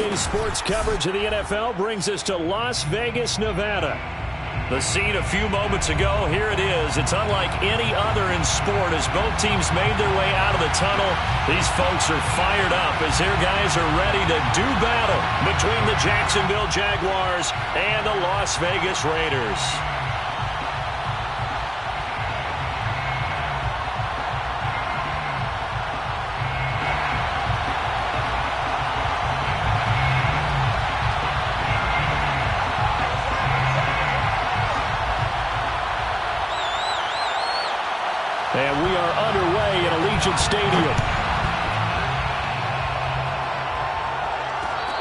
Daily sports coverage of the NFL brings us to Las Vegas, Nevada. The scene a few moments ago, here it is. It's unlike any other in sport as both teams made their way out of the tunnel. These folks are fired up as their guys are ready to do battle between the Jacksonville Jaguars and the Las Vegas Raiders. And we are underway in Allegiant Stadium.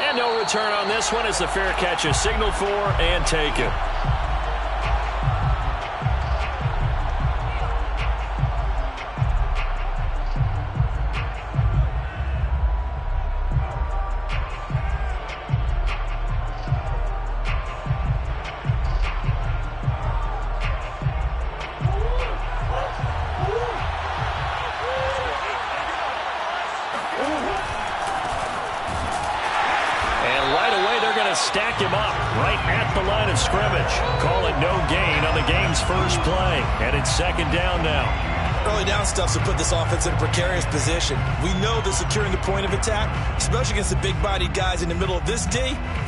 And no return on this one as the fair catch is signaled for and taken. Stack him up right at the line of scrimmage. Call it no gain on the game's first play. And it's second down now. Early down stuff to put this offense in a precarious position. We know that securing the point of attack, especially against the big-bodied guys in the middle of this D,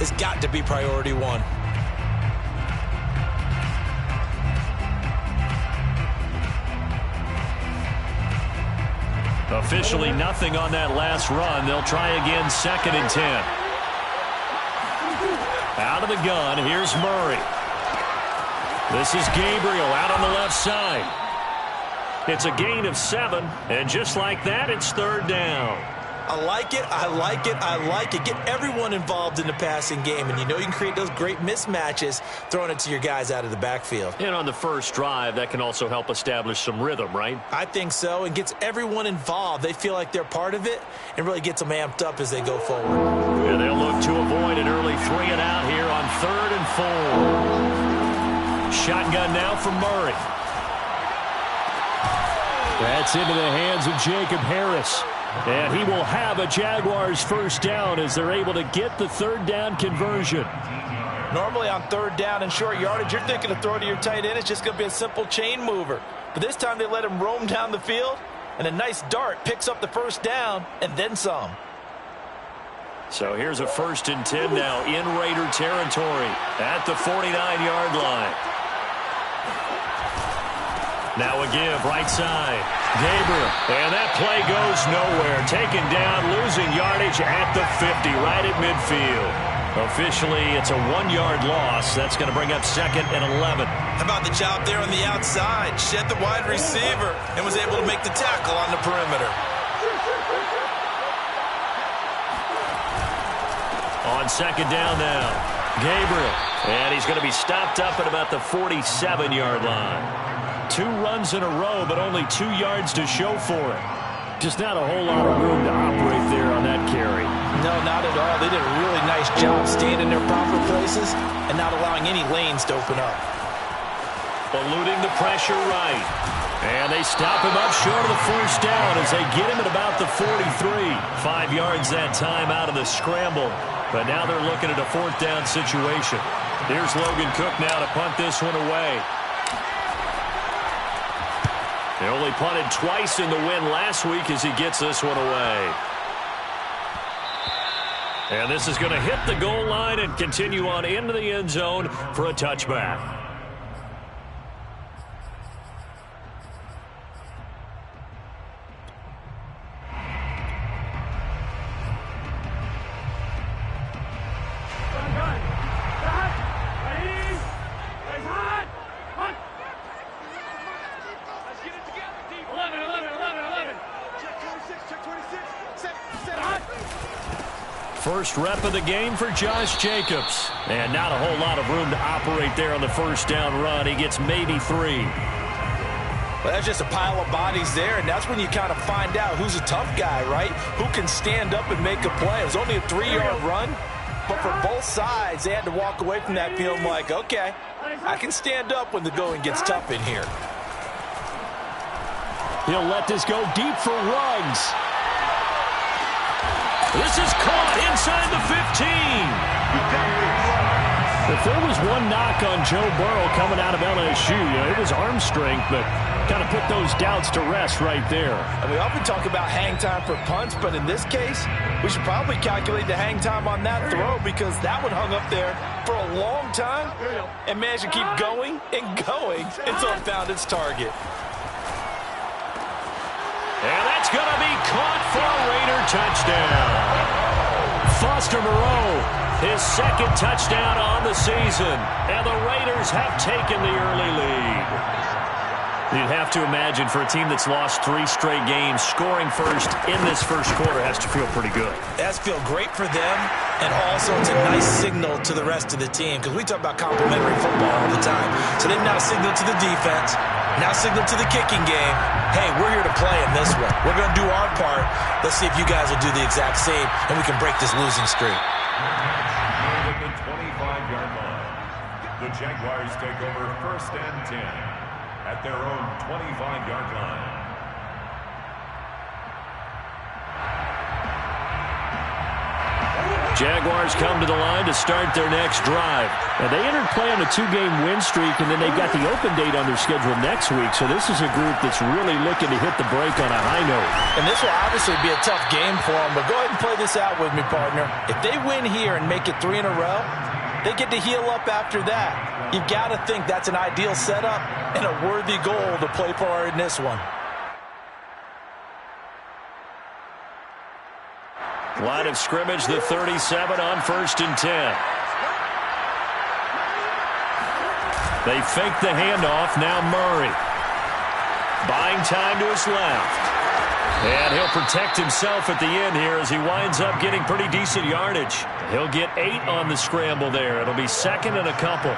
has got to be priority one. Officially nothing on that last run. They'll try again, 2nd and 10. Out of the gun, here's Murray. This is Gabriel out on the left side. It's a gain of 7, and just like that, it's 3rd down. I like it, I like it, I like it. Get everyone involved in the passing game, and you know you can create those great mismatches throwing it to your guys out of the backfield. And on the first drive, that can also help establish some rhythm, right? I think so, and gets everyone involved. They feel like they're part of it, and really gets them amped up as they go forward. And they'll look to avoid an early 3-and-out here on 3rd and 4. Shotgun now from Murray. That's into the hands of Jacob Harris. And he will have a Jaguars first down as they're able to get the 3rd down conversion. Normally on 3rd down and short yardage, you're thinking of throwing to your tight end. It's just going to be a simple chain mover. But this time they let him roam down the field, and a nice dart picks up the first down and then some. So here's a 1st and 10 now in Raider territory at the 49-yard line. Now a give, right side. Gabriel, and that play goes nowhere. Taken down, losing yardage at the 50, right at midfield. Officially, it's a 1-yard loss. That's going to bring up 2nd and 11. How about the job there on the outside? Shed the wide receiver and was able to make the tackle on the perimeter. On 2nd down now, Gabriel. And he's going to be stopped up at about the 47-yard line. 2 runs in a row, but only 2 yards to show for it. Just not a whole lot of room to operate there on that carry. No, not at all. They did a really nice job staying in their proper places and not allowing any lanes to open up. Eluding the pressure right. And they stop him up short of the first down as they get him at about the 43. 5 yards that time out of the scramble. But now they're looking at a 4th down situation. Here's Logan Cook now to punt this one away. They only punted twice in the win last week as he gets this one away. And this is going to hit the goal line and continue on into the end zone for a touchback. First rep of the game for Josh Jacobs. And not a whole lot of room to operate there on the first down run. He gets maybe 3. Well, that's just a pile of bodies there, and that's when you kind of find out who's a tough guy, right? Who can stand up and make a play. It was only a 3-yard run, but for both sides, they had to walk away from that feeling like, okay, I can stand up when the going gets tough in here. He'll let this go deep for Ruggs. This is caught inside the 15. if there was one knock on Joe Burrow coming out of LSU, it was arm strength, but kind of put those doubts to rest right there. And we often talk about hang time for punts, but in this case, we should probably calculate the hang time on that throw because that one hung up there for a long time and managed to keep going and going until it found its target. And that's going to be caught for a Raider touchdown. Foster Moreau, his second touchdown on the season, and the Raiders have taken the early lead. You'd have to imagine for a team that's lost 3 straight games, scoring first in this first quarter has to feel pretty good. It has to feel great for them, and also it's a nice signal to the rest of the team because we talk about complimentary football all the time. So they've now signaled to the defense, now signaled to the kicking game, hey, we're here to play in this one. We're going to do our part. Let's see if you guys will do the exact same, and we can break this losing streak. At the 25-yard line, the Jaguars take over 1st and 10 at their own 25-yard line. Jaguars come to the line to start their next drive. And they entered play on a 2-game win streak, and then they've got the open date on their schedule next week. So this is a group that's really looking to hit the break on a high note. And this will obviously be a tough game for them, but go ahead and play this out with me, partner. If they win here and make it 3 in a row, they get to heal up after that. You've got to think that's an ideal setup and a worthy goal to play for in this one. Line of scrimmage, the 37 on 1st and 10. They fake the handoff. Now Murray. Buying time to his left. And he'll protect himself at the end here as he winds up getting pretty decent yardage. He'll get 8 on the scramble there. It'll be 2nd and a couple.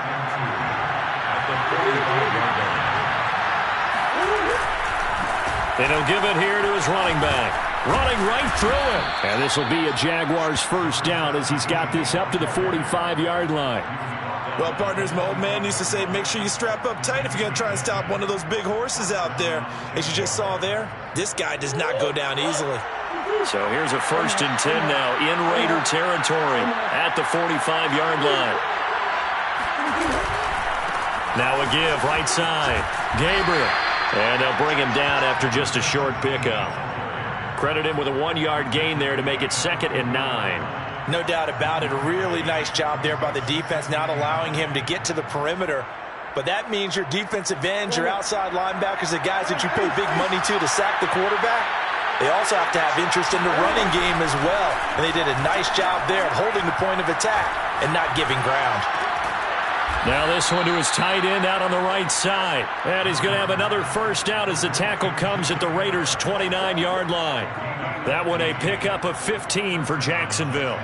And he'll give it here to his running back. Running right through it. And this will be a Jaguars first down as he's got this up to the 45-yard line. Well, partners, my old man used to say, make sure you strap up tight if you're going to try and stop one of those big horses out there. As you just saw there, this guy does not go down easily. So here's a 1st and 10 now in Raider territory at the 45-yard line. Now a give right side. Gabriel. And they'll bring him down after just a short pickup. Credit him with a 1-yard gain there to make it 2nd and 9. No doubt about it. A really nice job there by the defense, not allowing him to get to the perimeter. But that means your defensive ends, your outside linebackers, the guys that you pay big money to sack the quarterback, they also have to have interest in the running game as well. And they did a nice job there of holding the point of attack and not giving ground. Now this one to his tight end out on the right side. And he's going to have another first down as the tackle comes at the Raiders' 29-yard line. That one a pickup of 15 for Jacksonville.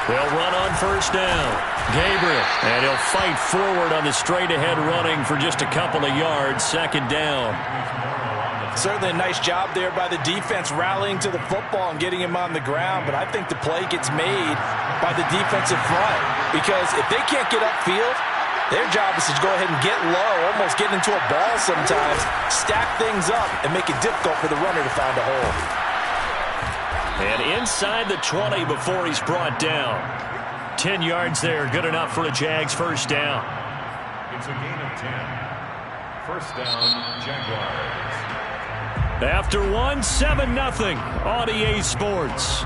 They'll run on first down. Gabriel. And he'll fight forward on the straight-ahead running for just a couple of yards. 2nd down. Certainly a nice job there by the defense rallying to the football and getting him on the ground, but I think the play gets made by the defensive front because if they can't get upfield, their job is to go ahead and get low, almost get into a ball sometimes, stack things up, and make it difficult for the runner to find a hole. And inside the 20 before he's brought down. 10 yards there, good enough for a Jags first down. It's a gain of 10. First down, Jaguars. After 1, 7-0 on EA Sports.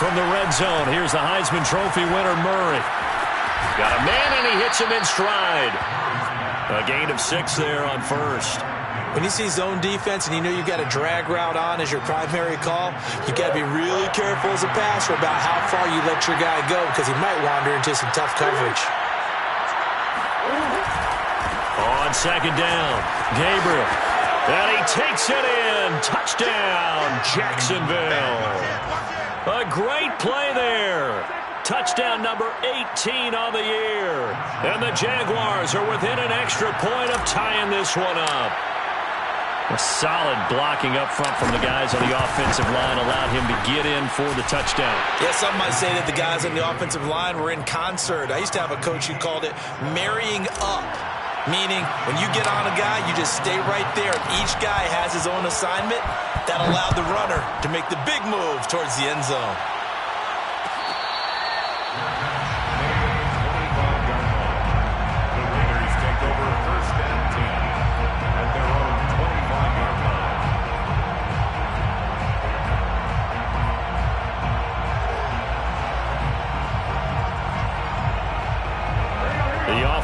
From the red zone, here's the Heisman Trophy winner, Murray. Got a man, and he hits him in stride. A gain of 6 there on first. When you see zone defense and you know you've got a drag route on as your primary call, you've got to be really careful as a passer about how far you let your guy go because he might wander into some tough coverage. On 2nd down, Gabriel. And he takes it in. Touchdown, Jacksonville. A great play there. Touchdown number 18 on the year. And the Jaguars are within an extra point of tying this one up. A solid blocking up front from the guys on the offensive line allowed him to get in for the touchdown. Yeah, some might say that the guys on the offensive line were in concert. I used to have a coach who called it marrying up, meaning when you get on a guy, you just stay right there. Each guy has his own assignment. That allowed the runner to make the big move towards the end zone.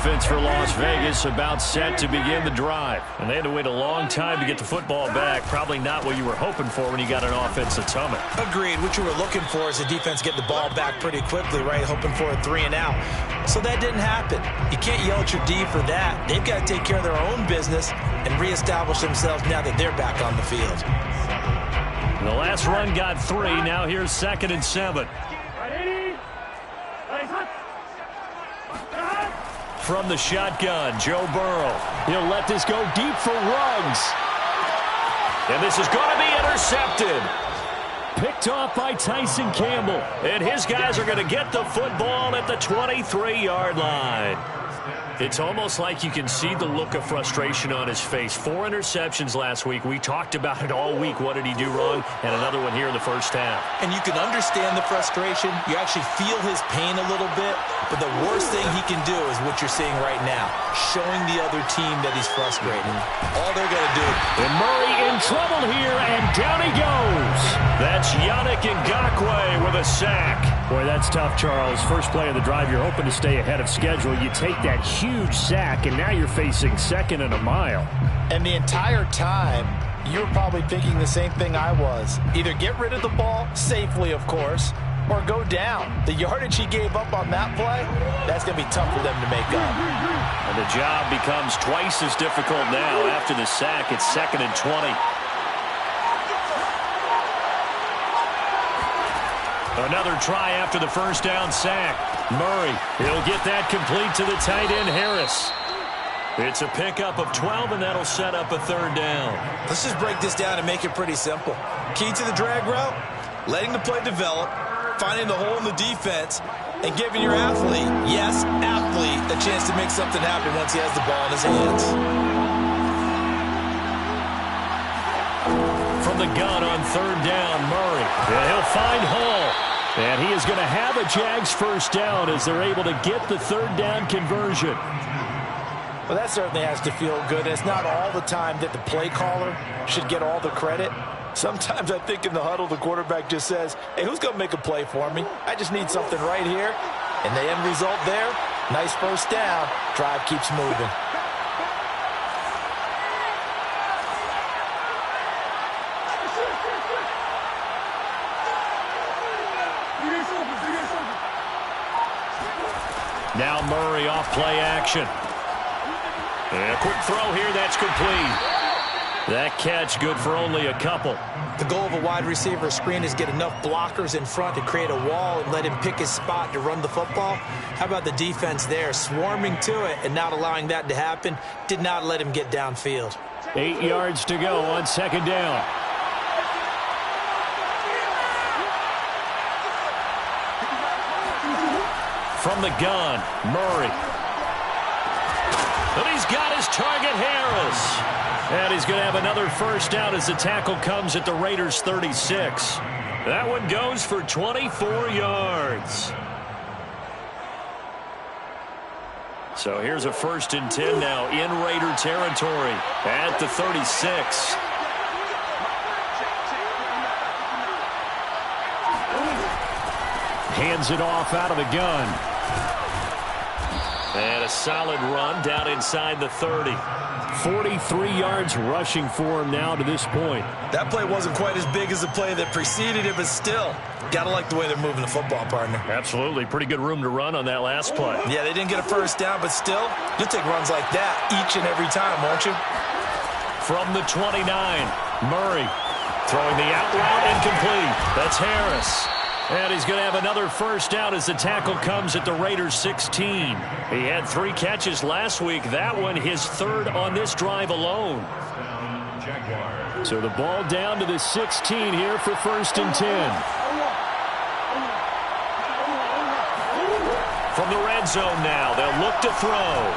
Offense for Las Vegas about set to begin the drive. And they had to wait a long time to get the football back. Probably not what you were hoping for when you got an offense that's humming. Agreed. What you were looking for is the defense getting the ball back pretty quickly, right? Hoping for a 3-and-out. So that didn't happen. You can't yell at your D for that. They've got to take care of their own business and reestablish themselves now that they're back on the field. The last run got 3. Now here's 2nd and 7. From the shotgun, Joe Burrow. He'll let this go deep for Ruggs. And this is going to be intercepted. Picked off by Tyson Campbell. And his guys are going to get the football at the 23-yard line. It's almost like you can see the look of frustration on his face. 4 interceptions last week. We talked about it all week. What did he do wrong? And another one here in the first half. And you can understand the frustration. You actually feel his pain a little bit. But the worst thing he can do is what you're seeing right now, showing the other team that he's frustrated. All they're going to do. And Murray in trouble here, and down he goes. That's Yannick Ngakoue with a sack. Boy, that's tough, Charles. First play of the drive, you're hoping to stay ahead of schedule. You take that huge sack, and now you're facing 2nd and a mile. And the entire time, you were probably thinking the same thing I was. Either get rid of the ball, safely, of course, or go down. The yardage he gave up on that play, that's going to be tough for them to make up. And the job becomes twice as difficult now. After the sack, it's 2nd and 20. Another try after the first down sack. Murray, he'll get that complete to the tight end, Harris. It's a pickup of 12, and that'll set up a 3rd down. Let's just break this down and make it pretty simple. Key to the drag route, letting the play develop, finding the hole in the defense, and giving your athlete, yes, athlete, a chance to make something happen once he has the ball in his hands. From the gun on 3rd down, Murray. And he'll find Hall. And he is going to have a Jags first down as they're able to get the 3rd down conversion. Well, that certainly has to feel good. It's not all the time that the play caller should get all the credit. Sometimes I think in the huddle, the quarterback just says, hey, who's going to make a play for me? I just need something right here. And the end result there, nice first down. Drive keeps moving. Now Murray off play action. And a quick throw here, that's complete. That catch good for only a couple. The goal of a wide receiver screen is get enough blockers in front to create a wall and let him pick his spot to run the football. How about the defense there, swarming to it and not allowing that to happen? Did not let him get downfield. 8 yards to go on 2nd down. From the gun, Murray. And he's got his target, Harris. And he's going to have another first down as the tackle comes at the Raiders' 36. That one goes for 24 yards. So here's a 1st and 10 now in Raider territory at the 36. Hands it off out of the gun. And a solid run down inside the 30. 43 yards rushing for him now to this point. That play wasn't quite as big as the play that preceded it, but still, got to like the way they're moving the football, partner. Absolutely. Pretty good room to run on that last play. Yeah, they didn't get a first down, but still, you'll take runs like that each and every time, won't you? From the 29, Murray throwing the out route incomplete. That's Harris. And he's going to have another first down as the tackle comes at the Raiders' 16. He had 3 catches last week. That one his 3rd on this drive alone. Jaguars. So the ball down to the 16 here for 1st and 10. From the red zone now, they'll look to throw.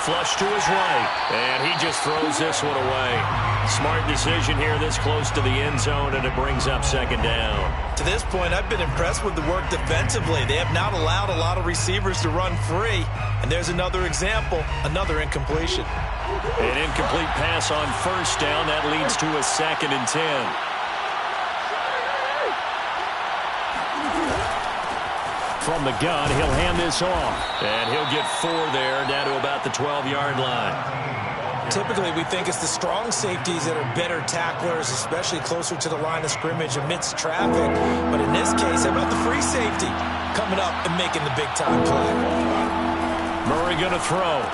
Flush to his right, and he just throws this one away. Smart decision here this close to the end zone, and it brings up 2nd down. To this point, I've been impressed with the work defensively. They have not allowed a lot of receivers to run free. And there's another example, another incompletion. An incomplete pass on 1st down. That leads to a 2nd and 10. From the gun, he'll hand this off. And he'll get 4 there, down to about the 12-yard line. Typically, we think it's the strong safeties that are better tacklers, especially closer to the line of scrimmage amidst traffic. But in this case, how about the free safety coming up and making the big-time play? Murray going to throw.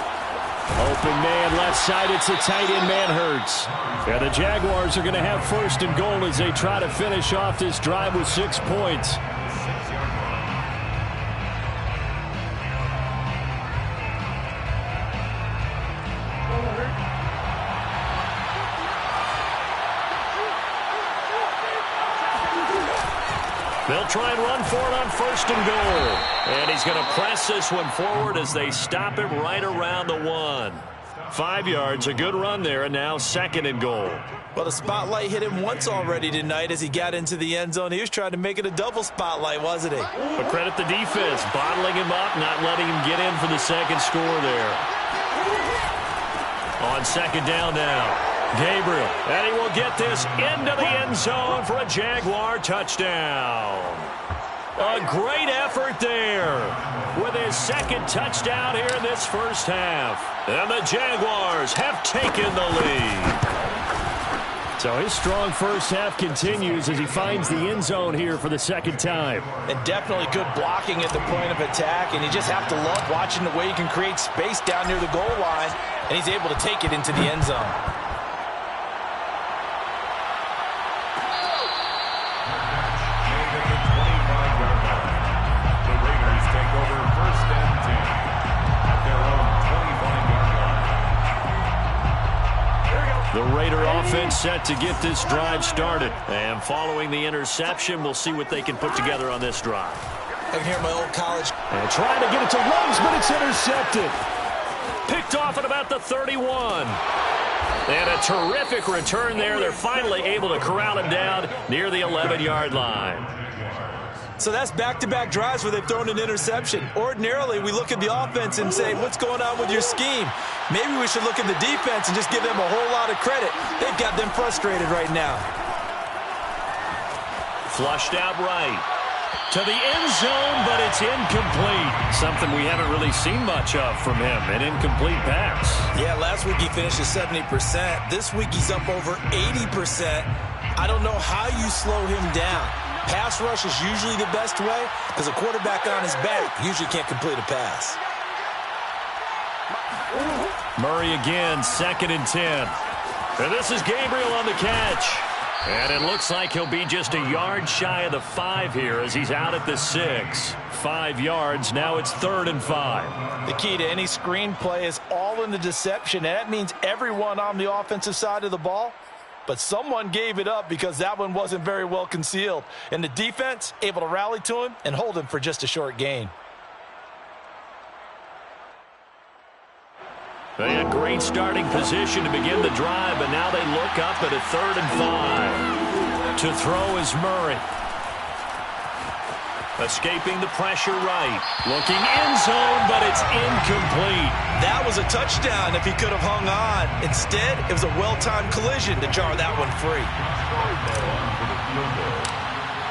Open man left side. It's a tight end, man Hurts. And the Jaguars are going to have 1st and goal as they try to finish off this drive with 6 points. They'll try and run for it on 1st and goal. And he's going to press this one forward as they stop him right around the 1. 5 yards, a good run there, and now 2nd and goal. Well, the spotlight hit him once already tonight as he got into the end zone. He was trying to make it a double spotlight, wasn't he? But credit the defense, bottling him up, not letting him get in for the 2nd score there. On 2nd down now. Gabriel, and he will get this into the end zone for a Jaguar touchdown. A great effort there with his 2nd touchdown here in this 1st half. And the Jaguars have taken the lead. So his strong 1st half continues as he finds the end zone here for the 2nd time. And definitely good blocking at the point of attack, and you just have to love watching the way he can create space down near the goal line, and he's able to take it into the end zone. The Raider offense set to get this drive started. And following the interception, we'll see what they can put together on this drive. I can hear my old college. And trying to get it to Ruggs, but it's intercepted. Picked off at about the 31. And a terrific return there. They're finally able to corral him down near the 11-yard line. So that's back-to-back drives where they've thrown an interception. Ordinarily, we look at the offense and say, what's going on with your scheme? Maybe we should look at the defense and just give them a whole lot of credit. They've got them frustrated right now. Flushed out right. To the end zone, but it's incomplete. Something we haven't really seen much of from him, an incomplete pass. Yeah, last week he finished at 70%. This week he's up over 80%. I don't know how you slow him down. Pass rush is usually the best way because a quarterback on his back usually can't complete a pass. Murray again, 2nd and 10. And this is Gabriel on the catch. And it looks like he'll be just a yard shy of the 5 here as he's out at the 6. 5 yards, now it's 3rd and 5. The key to any screen play is all in the deception, and that means everyone on the offensive side of the ball. But someone gave it up because that one wasn't very well concealed. And the defense able to rally to him and hold him for just a short gain. They had great starting position to begin the drive, but now they look up at a 3rd and 5. To throw is Murray. Escaping the pressure right. Looking end zone, but it's incomplete. That was a touchdown if he could have hung on. Instead, it was a well-timed collision to jar that one free.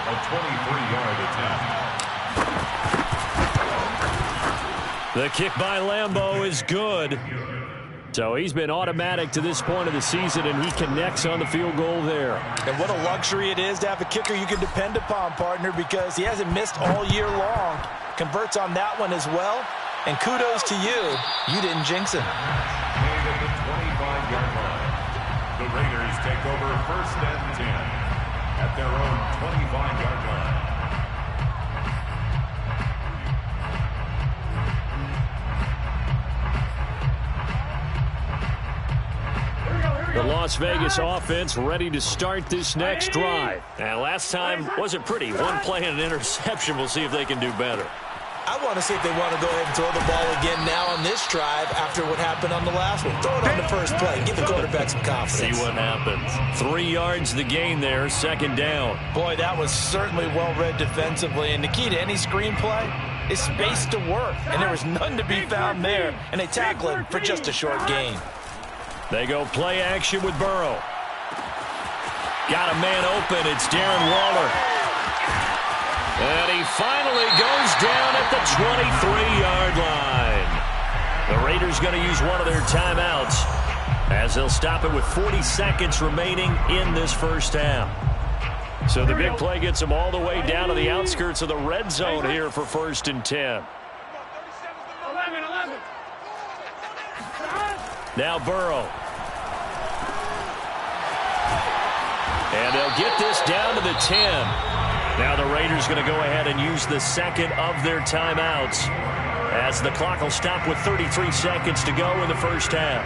A 23-yard attempt. The kick by Lambeau is good. So he's been automatic to this point of the season, and he connects on the field goal there. And what a luxury it is to have a kicker you can depend upon, partner, because he hasn't missed all year long. Converts on that one as well. And kudos to you. You didn't jinx him. Made at the 25-yard line. The Raiders take over 1st and 10 at their own 25-yard line. The loss Las Vegas offense ready to start this next drive. And last time wasn't pretty. One play and an interception. We'll see if they can do better. I want to see if they want to go ahead and throw the ball again now on this drive after what happened on the last one. Throw it on the first play. Give the quarterback some confidence. See what happens. 3 yards the gain there, second down. Boy, that was certainly well-read defensively. And the key to any screenplay is space to work. And there was none to be found there. And they tackle him for just a short gain. They go play action with Burrow. Got a man open. It's Darren Waller. And he finally goes down at the 23-yard line. The Raiders going to use one of their timeouts as they'll stop it with 40 seconds remaining in this first half. So the big play gets them all the way down to the outskirts of the red zone here for 1st and 10. Now Burrow. And they'll get this down to the 10. Now the Raiders going to go ahead and use the second of their timeouts as the clock will stop with 33 seconds to go in the first half.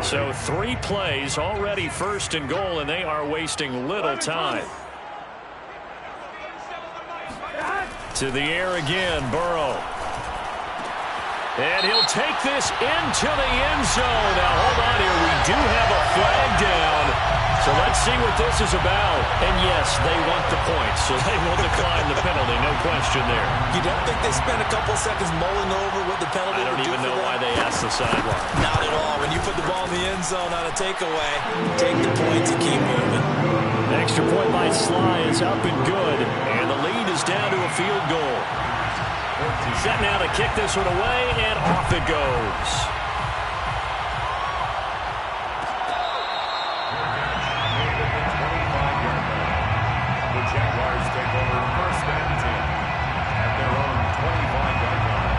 So 3 plays already 1st and goal, and they are wasting little time. To the air again, Burrow. And he'll take this into the end zone. Now, hold on here. We do have a flag down. So let's see what this is about. And, yes, they want the points, so they will decline the penalty. No question there. You don't think they spent a couple seconds mulling over what the penalty I don't even know why they asked the sideline. Not at all. When you put the ball in the end zone on a takeaway, take the points and keep moving. Extra point by Sly is up and good. And the lead is down to a field goal. Set now to kick this one away, and off it goes. The Jaguars take over 1st and 10 at their own 25-yard line.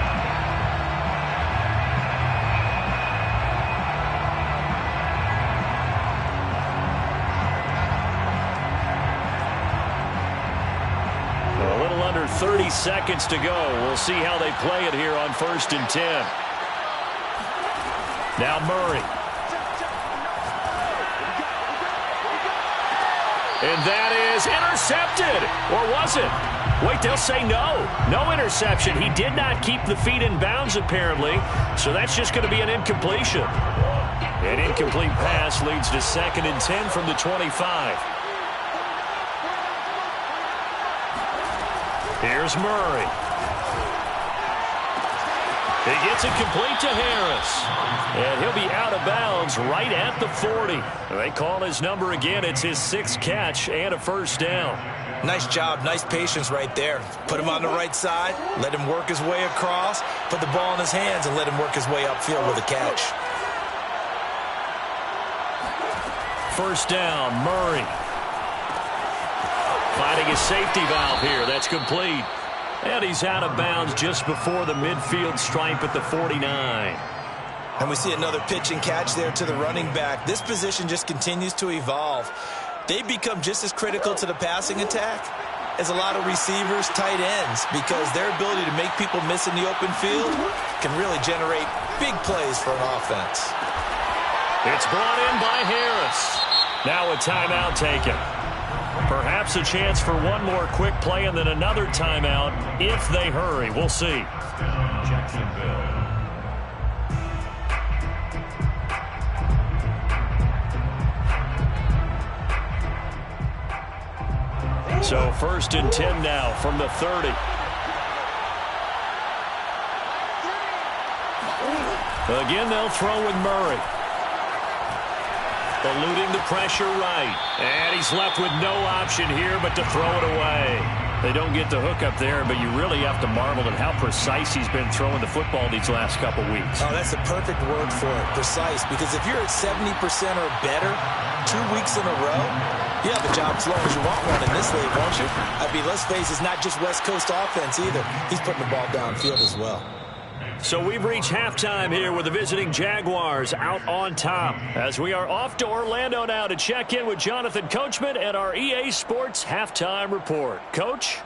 A little under 30 seconds to go. We'll see how they play it here on 1st and 10. Now Murray. And that is intercepted. Or was it? Wait, they'll say no. No interception. He did not keep the feet in bounds, apparently. So that's just going to be an incompletion. An incomplete pass leads to 2nd and 10 from the 25. Here's Murray. He gets it complete to Harris. And he'll be out of bounds right at the 40. They call his number again. It's his 6th catch and a 1st down. Nice job. Nice patience right there. Put him on the right side. Let him work his way across. Put the ball in his hands and let him work his way upfield with a catch. 1st down, Murray. Finding his safety valve here. That's complete. And he's out of bounds just before the midfield stripe at the 49. And we see another pitch and catch there to the running back. This position just continues to evolve. They become just as critical to the passing attack as a lot of receivers, tight ends, because their ability to make people miss in the open field can really generate big plays for an offense. It's brought in by Harris. Now a timeout taken. Perhaps a chance for one more quick play and then another timeout if they hurry. We'll see. Jacksonville. So 1st and 10 now from the 30. Again, they'll throw with Murray. Eluding the pressure right. And he's left with no option here but to throw it away. They don't get the hook up there, but you really have to marvel at how precise he's been throwing the football these last couple weeks. Oh, that's the perfect word for it, precise. Because if you're at 70% or better 2 weeks in a row, you have a job as long as you want one in this league, won't you? I mean, let's face it, it's not just West Coast offense either. He's putting the ball downfield as well. So we've reached halftime here with the visiting Jaguars out on top. As we are off to Orlando now to check in with Jonathan Coachman and our EA Sports Halftime Report. Coach?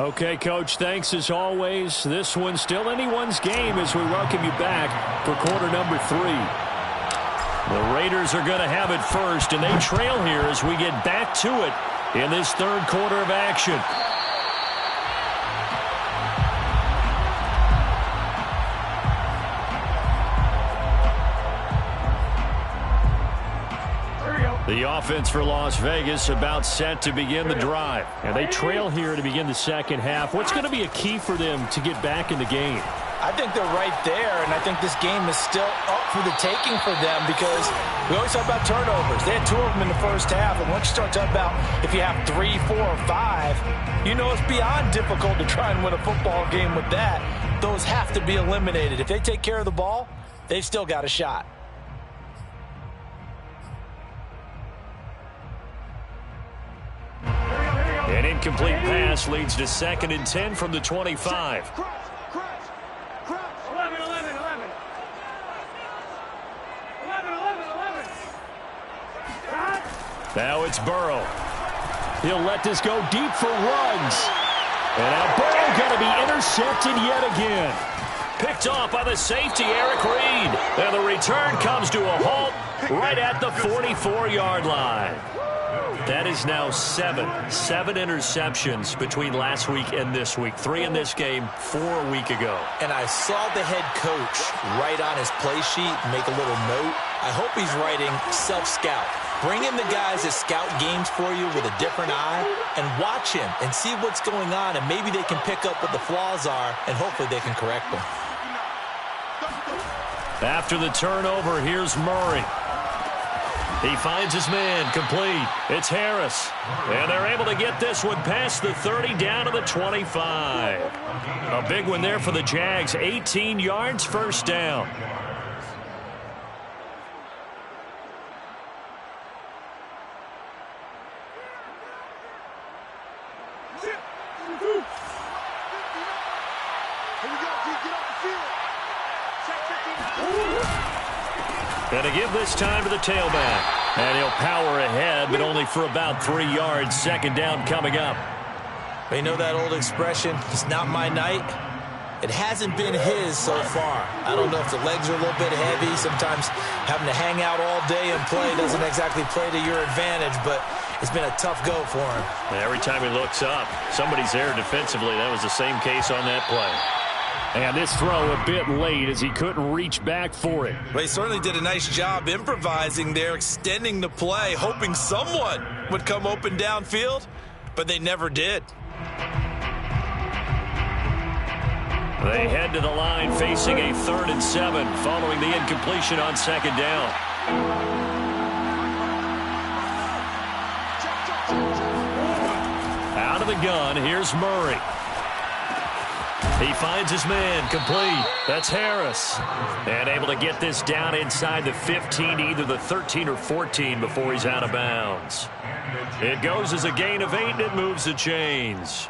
Okay, Coach, thanks as always. This one's still anyone's game as we welcome you back for quarter number 3. The Raiders are going to have it first, and they trail here as we get back to it in this third quarter of action. The offense for Las Vegas about set to begin the drive. And they trail here to begin the second half. What's going to be a key for them to get back in the game? I think they're right there, and I think this game is still up for the taking for them because we always talk about turnovers. They had 2 of them in the first half, and once you start talking about if you have 3, 4, or 5, you know it's beyond difficult to try and win a football game with that. Those have to be eliminated. If they take care of the ball, they've still got a shot. An incomplete pass leads to 2nd and 10 from the 25. Now it's Burrow. He'll let this go deep for runs. And now Burrow going to be intercepted yet again. Picked off by the safety, Eric Reed. And the return comes to a halt right at the 44-yard line. That is now 7 interceptions between last week and this week. 3 in this game, 4 a week ago. And I saw the head coach write on his play sheet, make a little note. I hope he's writing self-scout. Bring in the guys that scout games for you with a different eye and watch him and see what's going on, and maybe they can pick up what the flaws are, and hopefully they can correct them. After the turnover, here's Murray. He finds his man, complete. It's Harris. And they're able to get this one past the 30 down to the 25. A big one there for the Jags. 18 yards, first down. And to give this time to the tailback. And he'll power ahead, but only for about 3 yards. 2nd down coming up. You know that old expression, it's not my night? It hasn't been his so far. I don't know if the legs are a little bit heavy. Sometimes having to hang out all day and play doesn't exactly play to your advantage, but it's been a tough go for him. Every time he looks up, somebody's there defensively. That was the same case on that play. And this throw a bit late as he couldn't reach back for it. Well, he certainly did a nice job improvising there, extending the play, hoping someone would come open downfield, but they never did. They head to the line facing a 3rd and 7 following the incompletion on 2nd down. Out of the gun, here's Murray. He finds his man, complete. That's Harris. And able to get this down inside the 15, either the 13 or 14 before he's out of bounds. It goes as a gain of 8, and it moves the chains.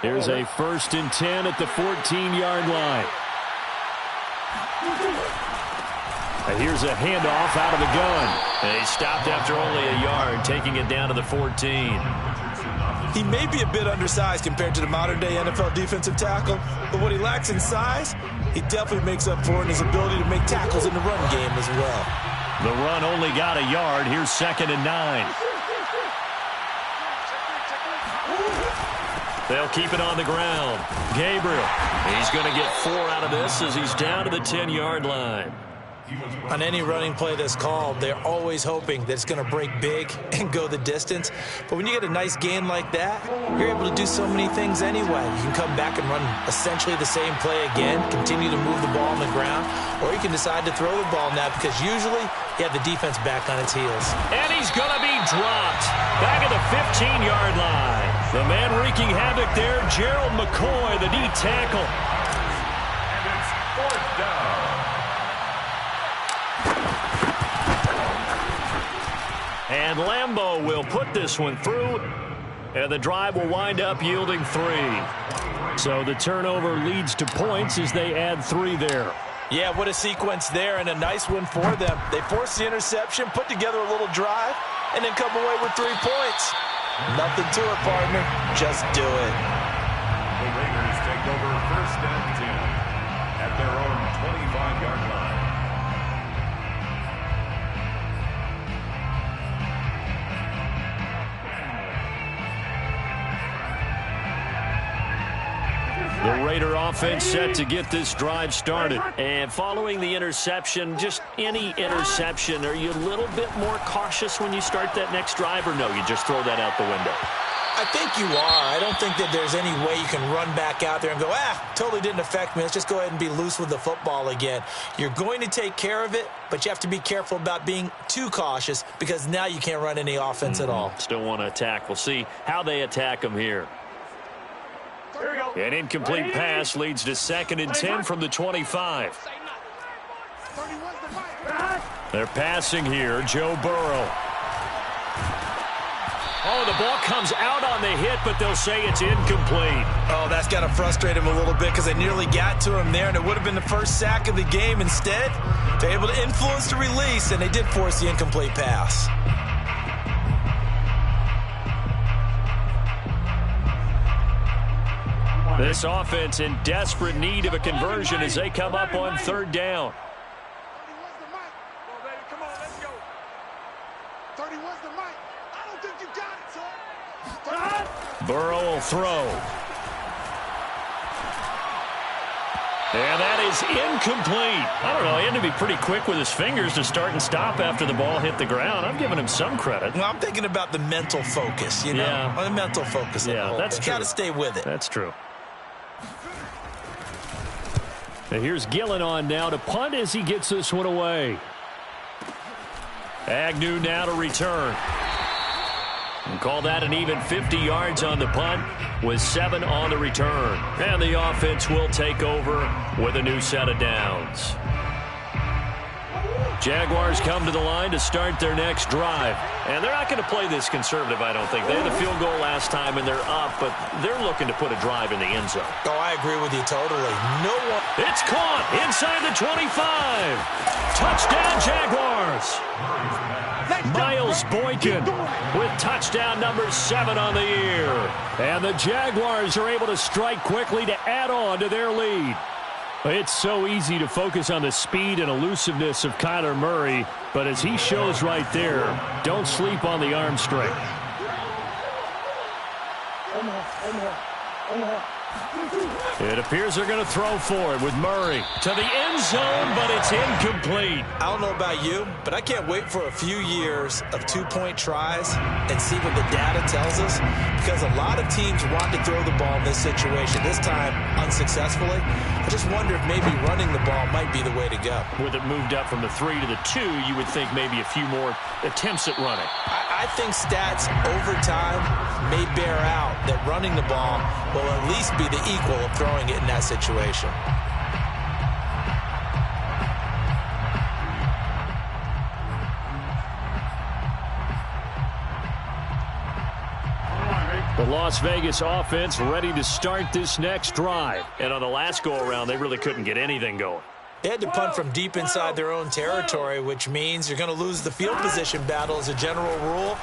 Here's a 1st and 10 at the 14-yard line. And here's a handoff out of the gun. And he stopped after only a yard, taking it down to the 14. He may be a bit undersized compared to the modern-day NFL defensive tackle, but what he lacks in size, he definitely makes up for in his ability to make tackles in the run game as well. The run only got a yard. Here's 2nd and 9. They'll keep it on the ground. Gabriel, he's going to get 4 out of this as he's down to the 10-yard line. On any running play that's called, they're always hoping that it's going to break big and go the distance. But when you get a nice gain like that, you're able to do so many things anyway. You can come back and run essentially the same play again, continue to move the ball on the ground, or you can decide to throw the ball now because usually you have the defense back on its heels. And he's going to be dropped back at the 15-yard line. The man wreaking havoc there, Gerald McCoy, the D tackle. And it's 4th down. And Lambeau will put this one through, and the drive will wind up yielding 3. So the turnover leads to points as they add 3 there. Yeah, what a sequence there, and a nice one for them. They force the interception, put together a little drive, and then come away with 3 points. Nothing to it, partner. Just do it. The Raiders take over 1st and 10 at their own 25-yard line. The Raider offense set to get this drive started. And following the interception, just any interception, are you a little bit more cautious when you start that next drive, or no, you just throw that out the window? I think you are. I don't think that there's any way you can run back out there and go, totally didn't affect me. Let's just go ahead and be loose with the football again. You're going to take care of it, but you have to be careful about being too cautious because now you can't run any offense at all. Still want to attack. We'll see how they attack them here. An incomplete pass leads to 2nd and 10 from the 25. They're passing here. Joe Burrow. Oh, the ball comes out on the hit, but they'll say it's incomplete. Oh, that's got to frustrate him a little bit because they nearly got to him there, and it would have been the first sack of the game. Instead, they're able to influence the release, and they did force the incomplete pass. This offense in desperate need of a conversion as they come up on 3rd down. Burrow will throw. And that is incomplete. I don't know, he had to be pretty quick with his fingers to start and stop after the ball hit the ground. I'm giving him some credit. Well, I'm thinking about the mental focus, you know? Yeah. The mental focus. Yeah, that's true. Got to stay with it. That's true. And here's Gillen on now to punt as he gets this one away. Agnew now to return. And call that an even 50 yards on the punt with 7 on the return. And the offense will take over with a new set of downs. Jaguars come to the line to start their next drive. And they're not going to play this conservative, I don't think. They had a field goal last time, and they're up, but they're looking to put a drive in the end zone. Oh, I agree with you totally. No one. It's caught inside the 25. Touchdown, Jaguars. Miles Boykin with touchdown number 7 on the year. And the Jaguars are able to strike quickly to add on to their lead. It's so easy to focus on the speed and elusiveness of Kyler Murray, but as he shows right there, don't sleep on the arm strength. It appears they're going to throw for it with Murray to the end zone, but it's incomplete. I don't know about you, but I can't wait for a few years of 2-point tries and see what the data tells us, because a lot of teams want to throw the ball in this situation, this time unsuccessfully. I just wonder if maybe running the ball might be the way to go. With it moved up from the 3 to the 2, you would think maybe a few more attempts at running. I think stats over time may bear out that running the ball will at least be the equal of throwing it in that situation. The Las Vegas offense ready to start this next drive. And on the last go-around, they really couldn't get anything going. They had to punt from deep inside their own territory, which means you're going to lose the field position battle as a general rule.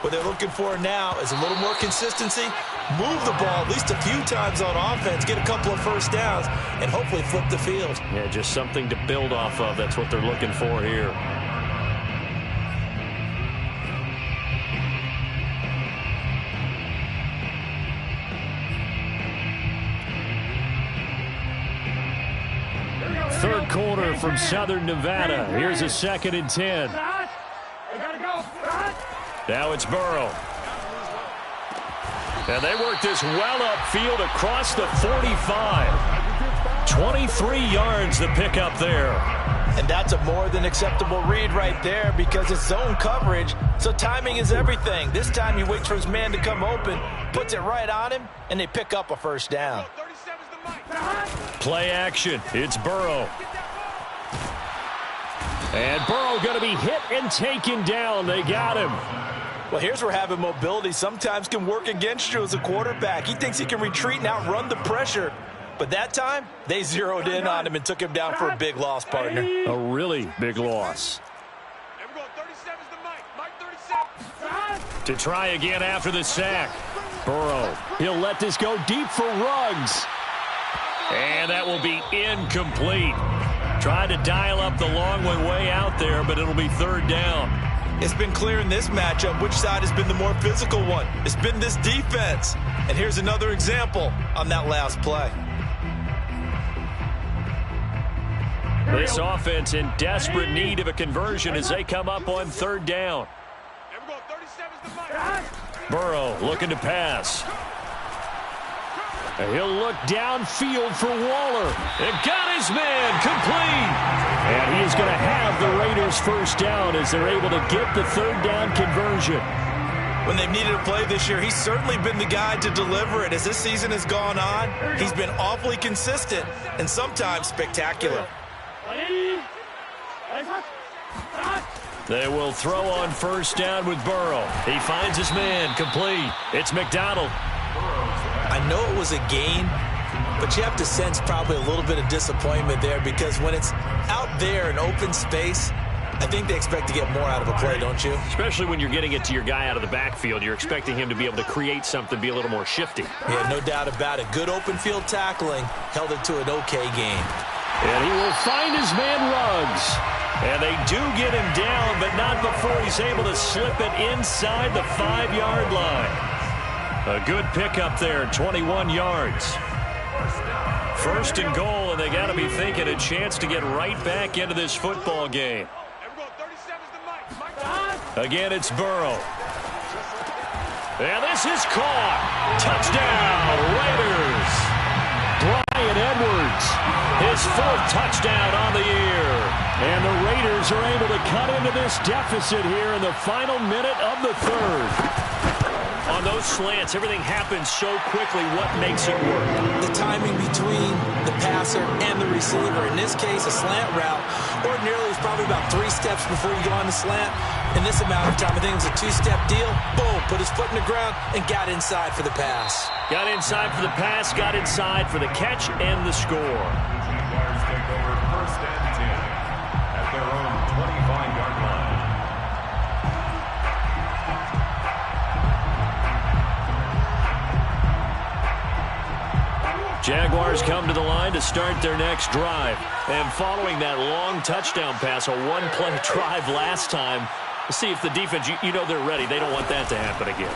What they're looking for now is a little more consistency, move the ball at least a few times on offense, get a couple of first downs, and hopefully flip the field. Yeah, just something to build off of. That's what they're looking for here. Third quarter from Southern Nevada. Here's a 2nd and 10. Now it's Burrow. And they work this well upfield across the 45. 23 yards the pickup there. And that's a more than acceptable read right there because it's zone coverage, so timing is everything. This time he waits for his man to come open, puts it right on him, and they pick up a first down. Play action. It's Burrow. And Burrow going to be hit and taken down. They got him. Well, here's where having mobility sometimes can work against you as a quarterback. He thinks he can retreat and outrun the pressure. But that time, they zeroed in on him and took him down for a big loss, partner. A really big loss. There we go. 37's the Mike. Mike 37. To try again after the sack. Burrow, he'll let this go deep for Ruggs. And that will be incomplete. Tried to dial up the long one way out there, but it'll be third down. It's been clear in this matchup which side has been the more physical one. It's been this defense. And here's another example on that last play. This offense in desperate need of a conversion as they come up on third down. Burrow looking to pass. He'll look downfield for Waller. And got his man complete. And he is going to have the Raiders first down as they're able to get the third down conversion. When they've needed a play this year, he's certainly been the guy to deliver it. As this season has gone on, he's been awfully consistent and sometimes spectacular. They will throw on first down with Burrow. He finds his man complete. It's McDonald. I know it was a gain, but you have to sense probably a little bit of disappointment there because when it's out there in open space, I think they expect to get more out of a play, don't you? Especially when you're getting it to your guy out of the backfield. You're expecting him to be able to create something, be a little more shifty. Yeah, no doubt about it. Good open field tackling held it to an okay game. And he will find his man Ruggs. And they do get him down, but not before he's able to slip it inside the 5-yard line. A good pickup there, 21 yards. First and goal, and they got to be thinking a chance to get right back into this football game. Again, it's Burrow. And this is caught. Touchdown, Raiders. Bryan Edwards, his 4th touchdown on the year. And the Raiders are able to cut into this deficit here in the final minute of the third. On those slants, everything happens so quickly. What makes it work? The timing between the passer and the receiver. In this case, a slant route. Ordinarily, it's probably about 3 steps before you go on the slant. In this amount of time, I think it was a 2-step deal. Boom, put his foot in the ground and got inside for the pass. Got inside for the pass, got inside for the catch and the score. Jaguars take over first and 10 at their own 25-yard line. Jaguars come to the line to start their next drive. And following that long touchdown pass, a one-play drive last time, see if the defense, you know they're ready. They don't want that to happen again.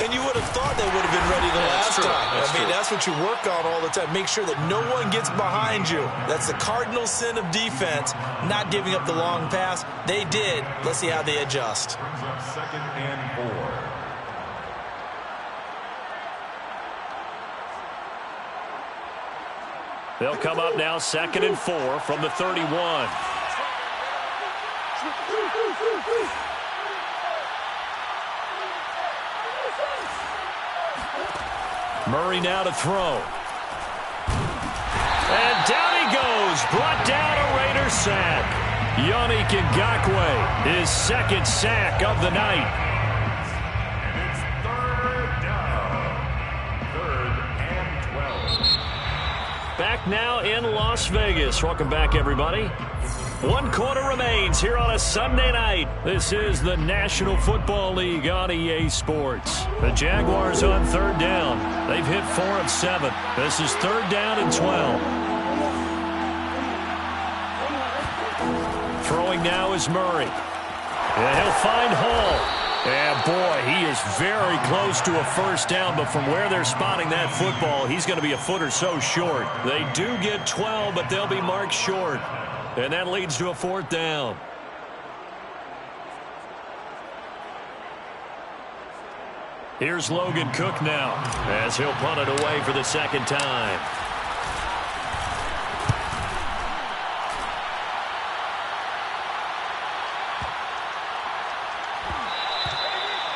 And you would have thought they would have been ready the last time. That's what you work on all the time. Make sure that no one gets behind you. That's the cardinal sin of defense, not giving up the long pass. They did. Let's see how they adjust. Brings up second and 4. They'll come up now, second and 4 from the 31. Murray now to throw. And down he goes. Brought down a Raider sack. Yannick Ngakoue, his 2nd sack of the night. And it's third down. 3rd and 12. Back now in Las Vegas. Welcome back, everybody. 1 quarter remains here on a Sunday night. This is the National Football League on EA Sports. The Jaguars on third down. They've hit 4 of 7. This is third down and 12. Throwing now is Murray. And he'll find Hall. And, boy, he is very close to a first down, but from where they're spotting that football, he's going to be a foot or so short. They do get 12, but they'll be marked short. And that leads to a 4th down. Here's Logan Cook now as he'll punt it away for the 2nd time.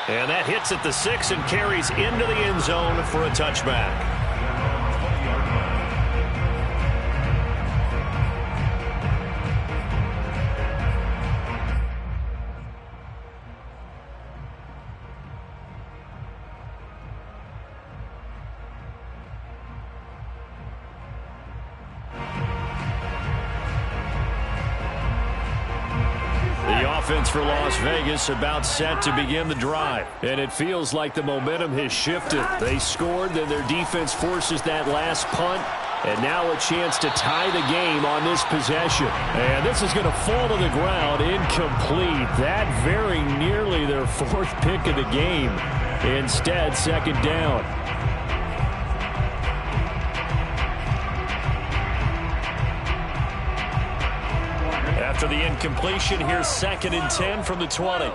And that hits at the 6 and carries into the end zone for a touchback. offense for Las Vegas about set to begin the drive. And it feels like the momentum has shifted. They scored, then their defense forces that last punt. And now a chance to tie the game on this possession. And this is going to fall to the ground incomplete. That very nearly their fourth pick of the game. Instead, second down. After the incompletion, here's 2nd and 10 from the 20.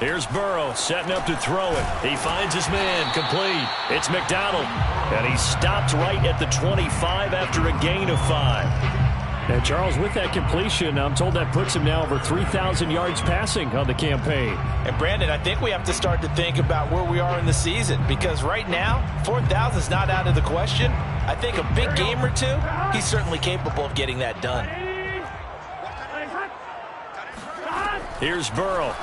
Here's Burrow setting up to throw it. He finds his man, complete. It's McDonald, and he stopped right at the 25 after a gain of 5. And Charles, with that completion, I'm told that puts him now over 3,000 yards passing on the campaign. And Brandon, I think we have to start to think about where we are in the season, because right now, 4,000 is not out of the question. I think a big game or two, he's certainly capable of getting that done. Here's Burrow.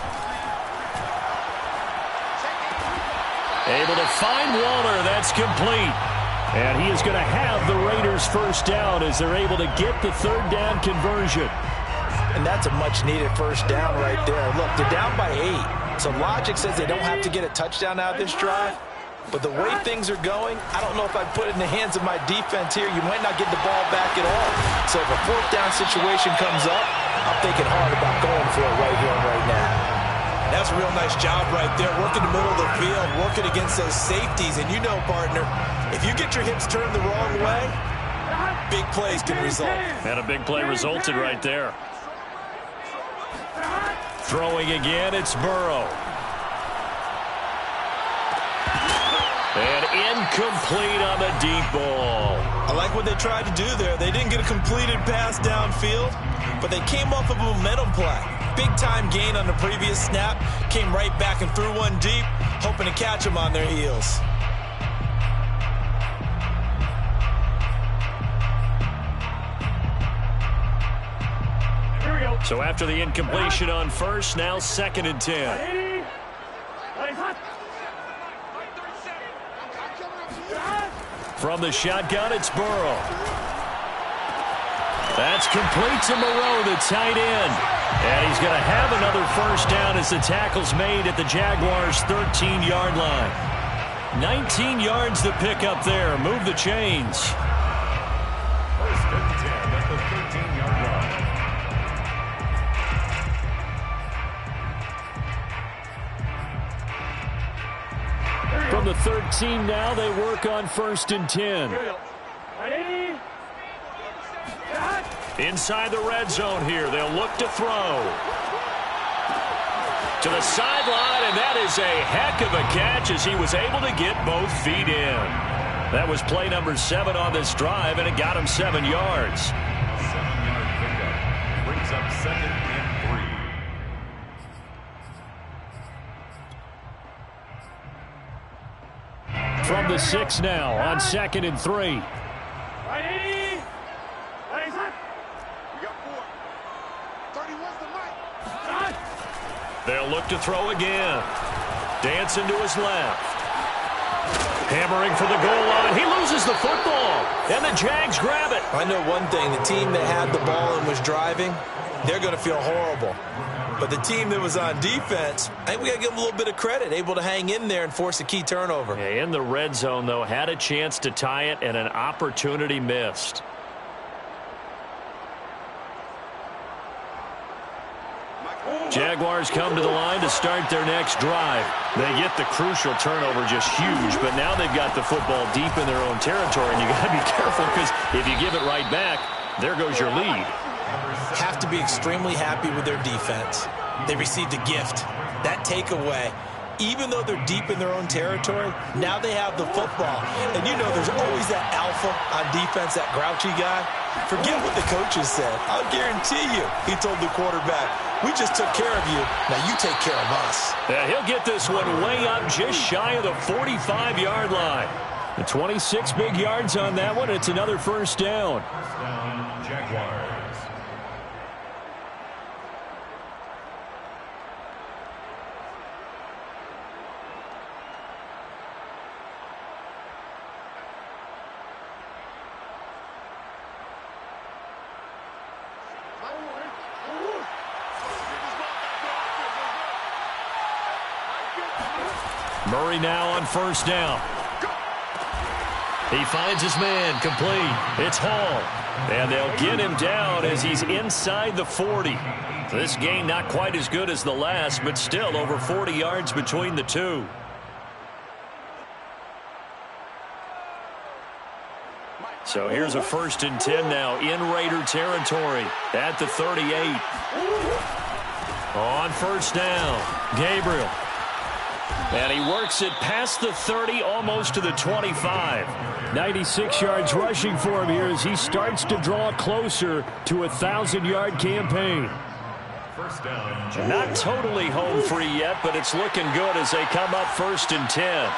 Able to find Waller. That's complete. And he is going to have the Raiders first down as they're able to get the third down conversion. And that's a much-needed first down right there. Look, they're down by 8. So logic says they don't have to get a touchdown out of this drive. But the way things are going, I don't know if I'd put it in the hands of my defense here. You might not get the ball back at all. So if a fourth down situation comes up, I'm thinking hard about going for it right here and right now. That's a real nice job right there, working the middle of the field, working against those safeties. And you know, partner, if you get your hips turned the wrong way, big plays can result. And a big play resulted right there. Throwing again, it's Burrow. And incomplete on the deep ball. I like what they tried to do there. They didn't get a completed pass downfield, but they came off of a momentum play. Big-time gain on the previous snap. Came right back and threw one deep, hoping to catch them on their heels. So after the incompletion on first, now 2nd and 10. From the shotgun, it's Burrow. That's complete to Moreau, the tight end. And he's going to have another first down as the tackle's made at the Jaguars' 13-yard line. 19 yards to pick up there. Move the chains. First and 10 at the 13-yard line. From the 13 now, they work on 1st and 10. Inside the red zone here, they'll look to throw. To the sideline, and that is a heck of a catch as he was able to get both feet in. That was play number 7 on this drive, and it got him 7 yards. 7-yard pickup brings up 2nd and 3. From the 6 now on 2nd and 3. They'll look to throw again. Dancing to his left. Hammering for the goal line. He loses the football. And the Jags grab it. I know one thing. The team that had the ball and was driving, they're going to feel horrible. But the team that was on defense, I think we got to give them a little bit of credit, able to hang in there and force a key turnover. Yeah, in the red zone, though, had a chance to tie it and an opportunity missed. Jaguars come to the line to start their next drive. They get the crucial turnover, just huge, but now they've got the football deep in their own territory, and you got to be careful because if you give it right back, there goes your lead. Have to be extremely happy with their defense. They received a gift. That takeaway, even though they're deep in their own territory, now they have the football. And you know there's always that alpha on defense, that grouchy guy. Forget what the coaches said. I'll guarantee you, he told the quarterback, we just took care of you. Now you take care of us. Yeah, he'll get this one way up just shy of the 45-yard line. The 26 big yards on that one. It's another first down. First down, Jaguars. Murray now on first down. He finds his man, complete. It's Hall. And they'll get him down as he's inside the 40. This gain not quite as good as the last, but still over 40 yards between the two. So here's a 1st and 10 now in Raider territory at the 38. On first down, Gabriel. And he works it past the 30, almost to the 25. 96 yards rushing for him here as he starts to draw closer to a 1,000-yard campaign. First down. Not totally home free yet, but it's looking good as they come up 1st and 10.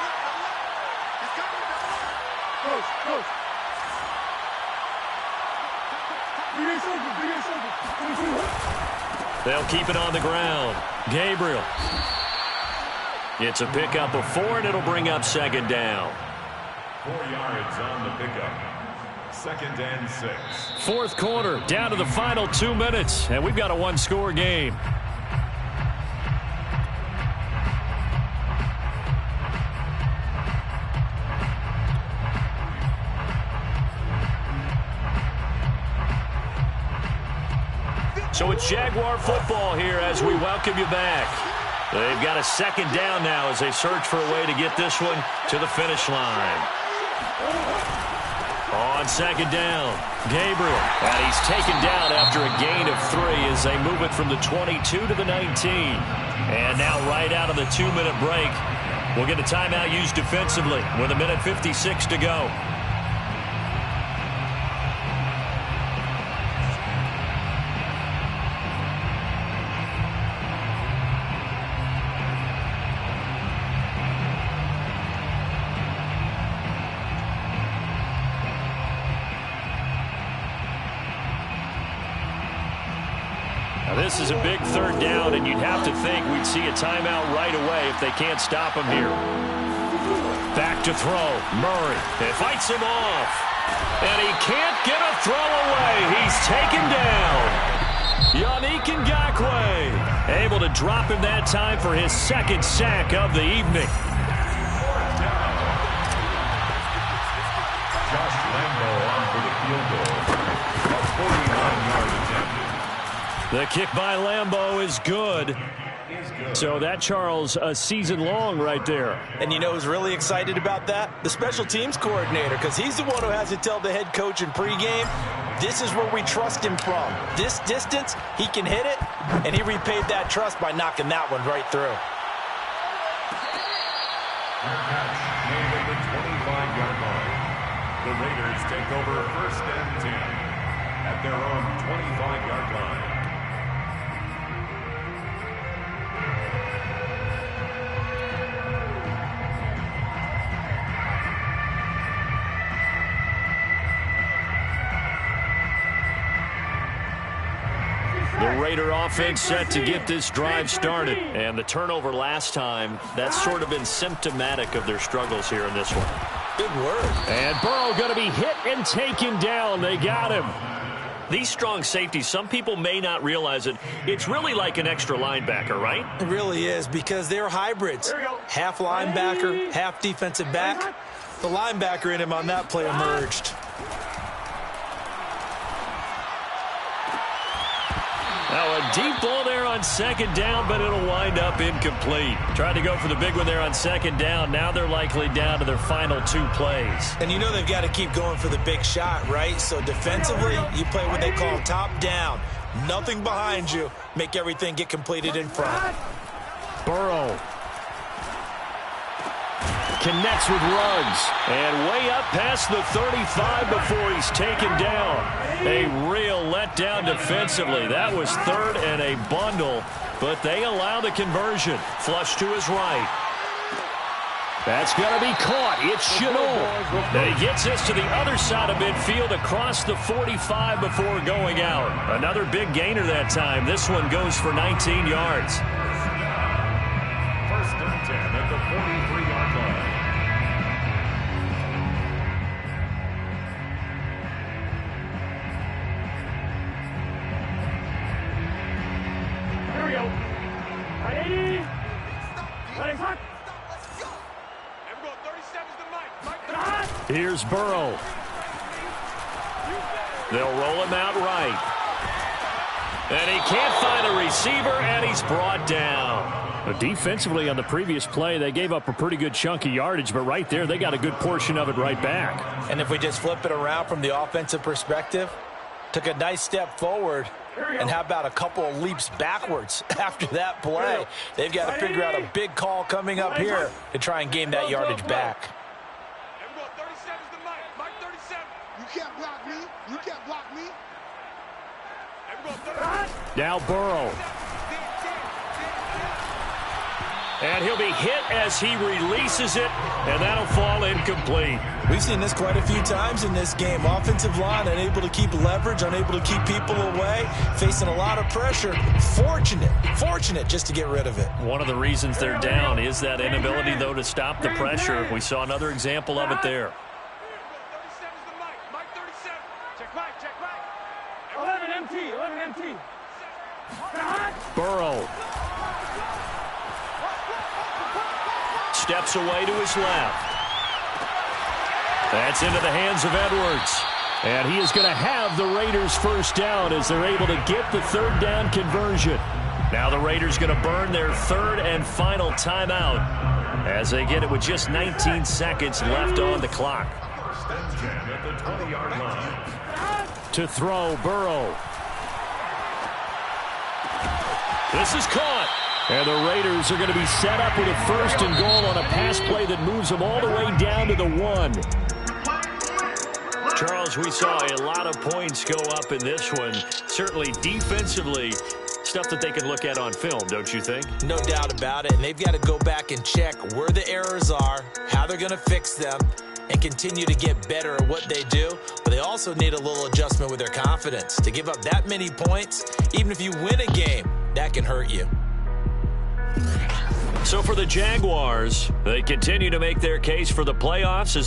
They'll keep it on the ground. Gabriel. It's a pickup of 4, and it'll bring up 2nd down. 4 yards on the pickup. 2nd and 6. 4th quarter, down to the final 2 minutes, and we've got a one-score game. So it's Jaguar football here as we welcome you back. They've got a 2nd down now as they search for a way to get this one to the finish line. On 2nd down, Gabriel. And he's taken down after a gain of 3 as they move it from the 22 to the 19. And now right out of the 2-minute break, we'll get a timeout used defensively with 1:56 to go. This is a big 3rd down, and you'd have to think we'd see a timeout right away if they can't stop him here. Back to throw. Murray. It fights him off. And he can't get a throw away. He's taken down. Yannick Ngakoue able to drop him that time for his 2nd sack of the evening. Josh Lambo on for the field goal. A 49-yard attempt. The kick by Lambo is good. So that, Charles, a season long right there. And you know who's really excited about that? The special teams coordinator, because he's the one who has to tell the head coach in pregame, this is where we trust him from. This distance, he can hit it, and he repaid that trust by knocking that one right through. Catch made at the 25-yard line. The Raiders take over 1st and 10 at their own 25-yard line. The Raider offense set to get this drive started. And the turnover last time, that's sort of been symptomatic of their struggles here in this one. Good word. And Burrow going to be hit and taken down. They got him. These strong safeties, some people may not realize it. It's really like an extra linebacker, right? It really is, because they're hybrids. Half linebacker, half defensive back. The linebacker in him on that play emerged. Now a deep ball there on 2nd down, but it'll wind up incomplete. Tried to go for the big one there on 2nd down. Now they're likely down to their final 2 plays. And you know they've got to keep going for the big shot, right? So defensively, you play what they call top down. Nothing behind you. Make everything get completed in front. Burrow connects with Ruggs. And way up past the 35 before he's taken down. A real letdown defensively. That was 3rd and a bundle, but they allow the conversion. Flush to his right. That's going to be caught. It's Shenault. And he gets this to the other side of midfield across the 45 before going out. Another big gainer that time. This one goes for 19 yards. 1st and 10 at the 43-yard line. Here's Burrow. They'll roll him out right. And he can't find a receiver, and he's brought down. But defensively on the previous play, they gave up a pretty good chunk of yardage, but right there, they got a good portion of it right back. And if we just flip it around from the offensive perspective, took a nice step forward, and how about a couple of leaps backwards after that play? They've got to figure out a big call coming up here to try and gain that yardage back. You can't block me. You can't block me. Now Burrow. And he'll be hit as he releases it, and that'll fall incomplete. We've seen this quite a few times in this game. Offensive line unable to keep leverage, unable to keep people away, facing a lot of pressure. Fortunate just to get rid of it. One of the reasons they're down is that inability, though, to stop the pressure. We saw another example of it there. 11 MT. Burrow. Steps away to his left. That's into the hands of Edwards. And he is going to have the Raiders first down as they're able to get the third down conversion. Now the Raiders going to burn their third and final timeout as they get it with just 19 seconds left on the clock. At the 20-yard line. To throw, Burrow. This is caught. And the Raiders are going to be set up with a first and goal on a pass play that moves them all the way down to the 1. Charles, we saw a lot of points go up in this one. Certainly defensively, stuff that they can look at on film, don't you think? No doubt about it. And they've got to go back and check where the errors are, how they're going to fix them, and continue to get better at what they do. But they also need a little adjustment with their confidence. To give up that many points, even if you win a game, that can hurt you. So for the Jaguars, they continue to make their case for the playoffs as